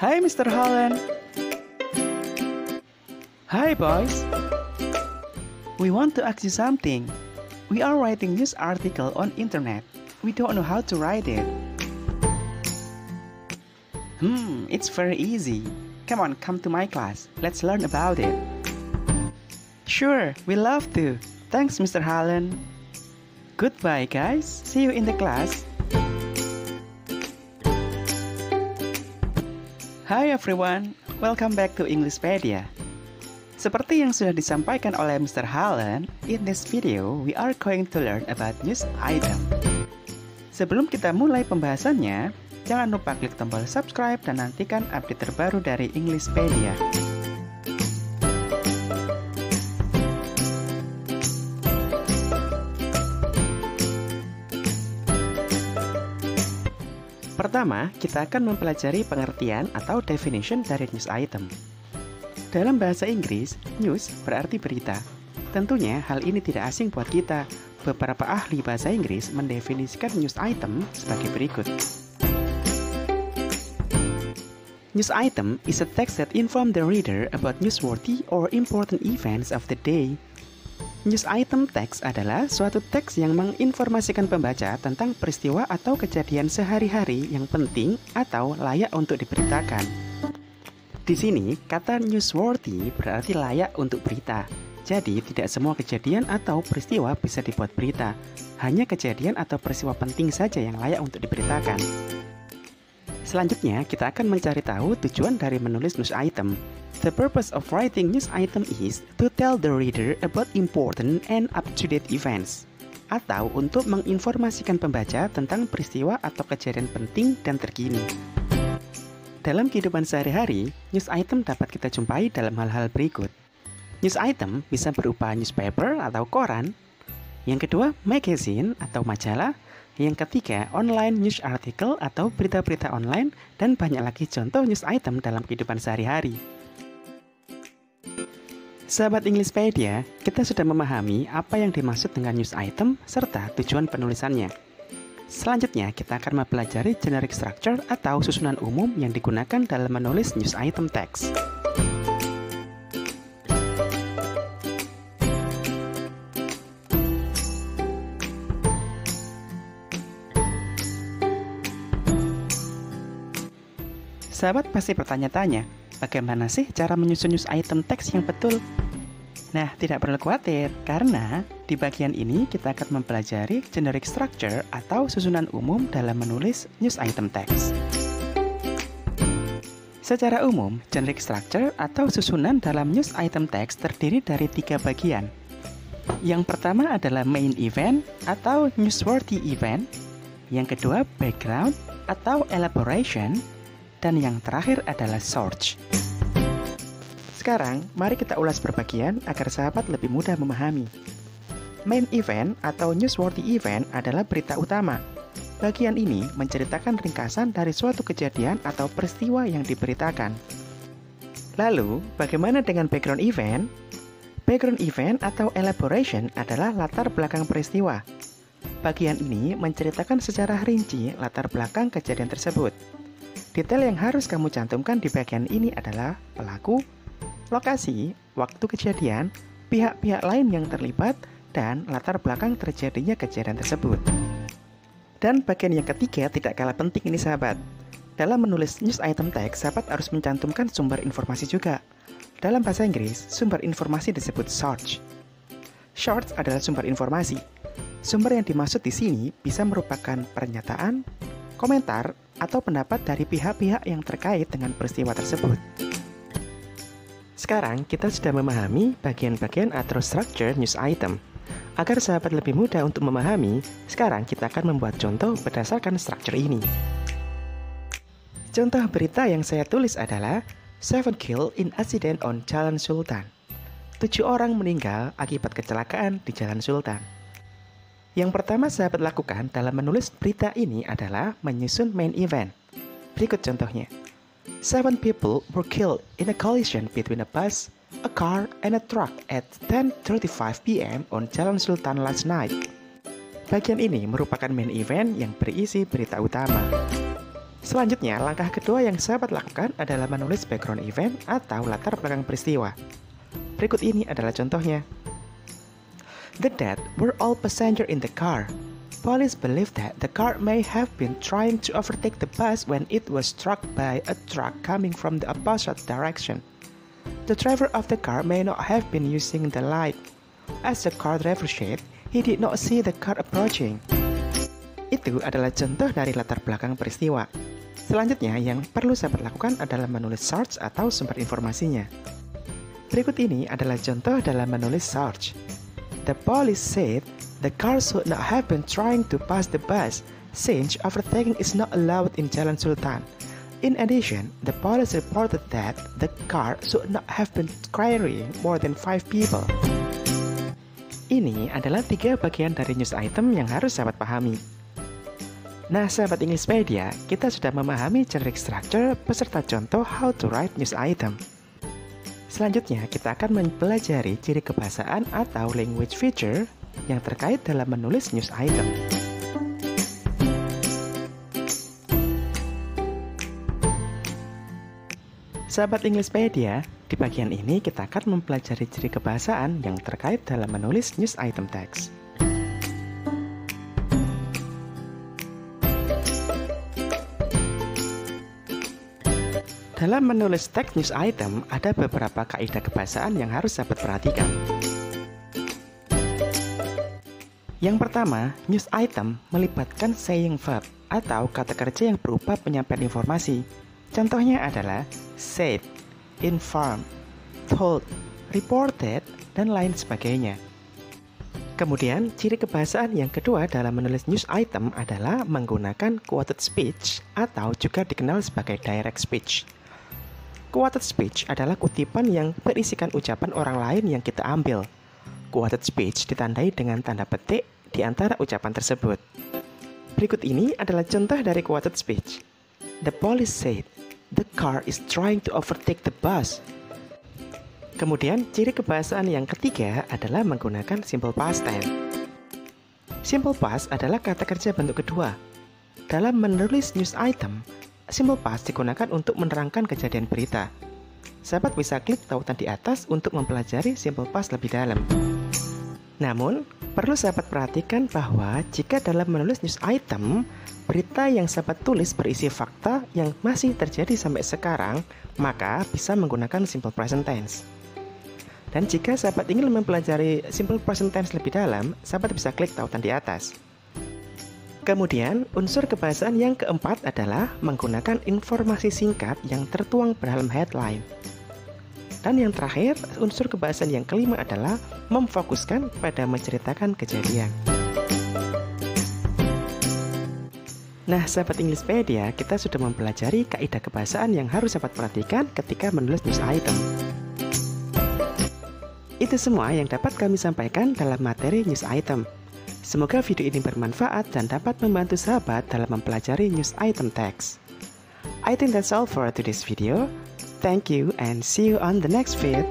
Hi, Mr. Holland. Hi, boys. We want to ask you something. We are writing news article on internet. We don't know how to write it. It's very easy. Come on, come to my class. Let's learn about it. Sure, we love to. Thanks, Mr. Holland. Goodbye, guys. See you in the class. Hi everyone, welcome back to Englishpedia. Seperti yang sudah disampaikan oleh Mr. Holland, in this video we are going to learn about news item. Sebelum kita mulai pembahasannya, jangan lupa klik tombol subscribe dan nantikan update terbaru dari Englishpedia. Pertama, kita akan mempelajari pengertian atau definition dari news item. Dalam bahasa Inggris, news berarti berita. Tentunya hal ini tidak asing buat kita. Beberapa ahli bahasa Inggris mendefinisikan news item sebagai berikut. News item is a text that informs the reader about newsworthy or important events of the day. News item text adalah suatu teks yang menginformasikan pembaca tentang peristiwa atau kejadian sehari-hari yang penting atau layak untuk diberitakan. Di sini, kata newsworthy berarti layak untuk berita. Jadi, tidak semua kejadian atau peristiwa bisa dibuat berita. Hanya kejadian atau peristiwa penting saja yang layak untuk diberitakan. Selanjutnya, kita akan mencari tahu tujuan dari menulis news item. The purpose of writing news item is to tell the reader about important and up-to-date events, atau untuk menginformasikan pembaca tentang peristiwa atau kejadian penting dan terkini. Dalam kehidupan sehari-hari, news item dapat kita jumpai dalam hal-hal berikut. News item bisa berupa newspaper atau koran. Yang kedua, magazine atau majalah. Yang ketiga, online news article atau berita-berita online, dan banyak lagi contoh news item dalam kehidupan sehari-hari. Sahabat Englishpedia, kita sudah memahami apa yang dimaksud dengan news item serta tujuan penulisannya. Selanjutnya, kita akan mempelajari generic structure atau susunan umum yang digunakan dalam menulis news item text. Sahabat pasti bertanya-tanya, bagaimana sih cara menyusun news item teks yang betul? Nah, tidak perlu khawatir, karena di bagian ini kita akan mempelajari generic structure atau susunan umum dalam menulis news item text. Secara umum, generic structure atau susunan dalam news item text terdiri dari 3 bagian. Yang pertama adalah main event atau newsworthy event. Yang kedua, background atau elaboration. Dan yang terakhir adalah source. Sekarang, mari kita ulas per bagian agar sahabat lebih mudah memahami. Main event atau newsworthy event adalah berita utama. Bagian ini menceritakan ringkasan dari suatu kejadian atau peristiwa yang diberitakan. Lalu, bagaimana dengan background event? Background event atau elaboration adalah latar belakang peristiwa. Bagian ini menceritakan secara rinci latar belakang kejadian tersebut. Detail yang harus kamu cantumkan di bagian ini adalah pelaku, lokasi, waktu kejadian, pihak-pihak lain yang terlibat, dan latar belakang terjadinya kejadian tersebut. Dan bagian yang ketiga tidak kalah penting ini sahabat. Dalam menulis news item text, sahabat harus mencantumkan sumber informasi juga. Dalam bahasa Inggris, sumber informasi disebut source. Source adalah sumber informasi. Sumber yang dimaksud di sini bisa merupakan pernyataan, komentar, atau pendapat dari pihak-pihak yang terkait dengan peristiwa tersebut. Sekarang kita sudah memahami bagian-bagian atau structure news item. Agar sahabat lebih mudah untuk memahami, sekarang kita akan membuat contoh berdasarkan structure ini. Contoh berita yang saya tulis adalah 7 killed in accident on Jalan Sultan. 7 orang meninggal akibat kecelakaan di Jalan Sultan. Yang pertama sahabat lakukan dalam menulis berita ini adalah menyusun main event. Berikut contohnya. 7 people were killed in a collision between a bus, a car, and a truck at 10:35 p.m. on Jalan Sultan last night. Bagian ini merupakan main event yang berisi berita utama. Selanjutnya, langkah kedua yang sahabat lakukan adalah menulis background event atau latar belakang peristiwa. Berikut ini adalah contohnya. The death were all passengers in the car. Police believe that the car may have been trying to overtake the bus when it was struck by a truck coming from the opposite direction. The driver of the car may not have been using the light. As the car driver said, he did not see the car approaching. Itu adalah contoh dari latar belakang peristiwa. Selanjutnya, yang perlu sahabat lakukan adalah menulis source atau sumber informasinya. Berikut ini adalah contoh dalam menulis source. The police said the car should not have been trying to pass the bus, since overtaking is not allowed in Jalan Sultan. In addition, the police reported that the car should not have been carrying more than 5 people. Ini adalah 3 bagian dari news item yang harus sahabat pahami. Nah, sahabat Englishpedia, kita sudah memahami generic structure beserta contoh how to write news item. Selanjutnya, kita akan mempelajari ciri kebahasaan atau language feature yang terkait dalam menulis news item. Sahabat Englishpedia, di bagian ini kita akan mempelajari ciri kebahasaan yang terkait dalam menulis news item text. Dalam menulis teks news item, ada beberapa kaidah kebahasaan yang harus sahabat perhatikan. Yang pertama, news item melibatkan saying verb atau kata kerja yang berupa penyampaian informasi. Contohnya adalah said, informed, told, reported, dan lain sebagainya. Kemudian, ciri kebahasaan yang kedua dalam menulis news item adalah menggunakan quoted speech atau juga dikenal sebagai direct speech. Quoted speech adalah kutipan yang berisikan ucapan orang lain yang kita ambil. Quoted speech ditandai dengan tanda petik di antara ucapan tersebut. Berikut ini adalah contoh dari quoted speech. The police said, the car is trying to overtake the bus. Kemudian, ciri kebahasaan yang ketiga adalah menggunakan simple past tense. Simple past adalah kata kerja bentuk kedua. Dalam menulis news item, simple past digunakan untuk menerangkan kejadian berita. Sahabat bisa klik tautan di atas untuk mempelajari simple past lebih dalam. Namun, perlu sahabat perhatikan bahwa jika dalam menulis news item, berita yang sahabat tulis berisi fakta yang masih terjadi sampai sekarang, maka bisa menggunakan simple present tense. Dan jika sahabat ingin mempelajari simple present tense lebih dalam, sahabat bisa klik tautan di atas. Kemudian, unsur kebahasaan yang keempat adalah menggunakan informasi singkat yang tertuang dalam headline. Dan yang terakhir, unsur kebahasaan yang kelima adalah memfokuskan pada menceritakan kejadian. Nah, sahabat Englishpedia, kita sudah mempelajari kaidah kebahasaan yang harus sahabat perhatikan ketika menulis news item. Itu semua yang dapat kami sampaikan dalam materi news item. Semoga video ini bermanfaat dan dapat membantu sahabat dalam mempelajari news item text. I think that's all for today's video. Thank you and see you on the next vid.